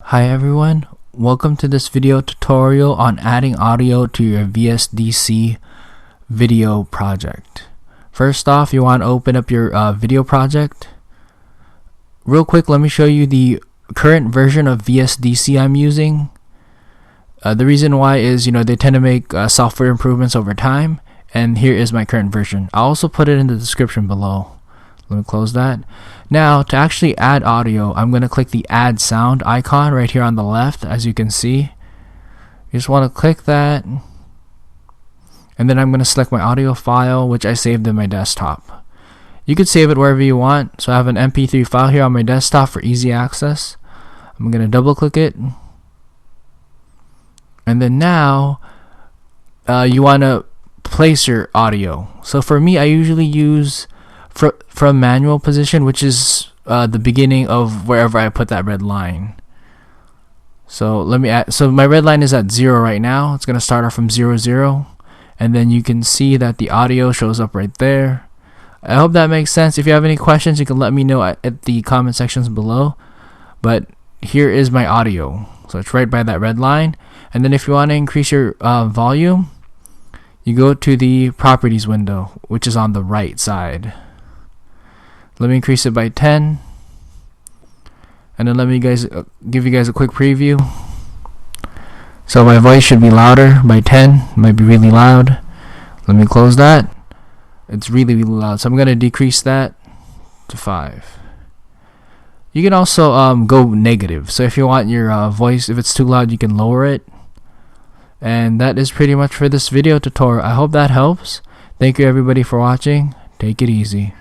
Hi everyone, welcome to this video tutorial on adding audio to your VSDC video project. First off, you want to open up your video project. Real quick, let me show you the current version of VSDC I'm using. The reason why is, they tend to make software improvements over time, and here is my current version. I'll also put it in the description below. Let me close that. Now, to actually add audio, I'm going to click the add sound icon right here on the left, as you can see. You just want to click that, and then I'm going to select my audio file, which I saved in my desktop. You could save it wherever you want, so I have an MP3 file here on my desktop for easy access. I'm going to double click it, and then now you want to place your audio. So for me, I usually use from manual position, which is the beginning of wherever I put that red line. So let me add, so my red line is at 0 right now. It's gonna start off from 0 0, and then you can see that the audio shows up right there. I hope that makes sense. If you have any questions, you can let me know at the comment sections below. But here is my audio, so it's right by that red line. And then if you want to increase your volume, you go to the properties window, which is on the right side. Let me increase it by 10, and then let me give you guys a quick preview. So my voice should be louder by 10. It might be really loud. Let me close that. It's really loud, so I'm gonna decrease that to 5. You can also go negative. So if you want your voice, if it's too loud, you can lower it. And that is pretty much for this video tutorial. I hope that helps. Thank you everybody for watching. Take it easy.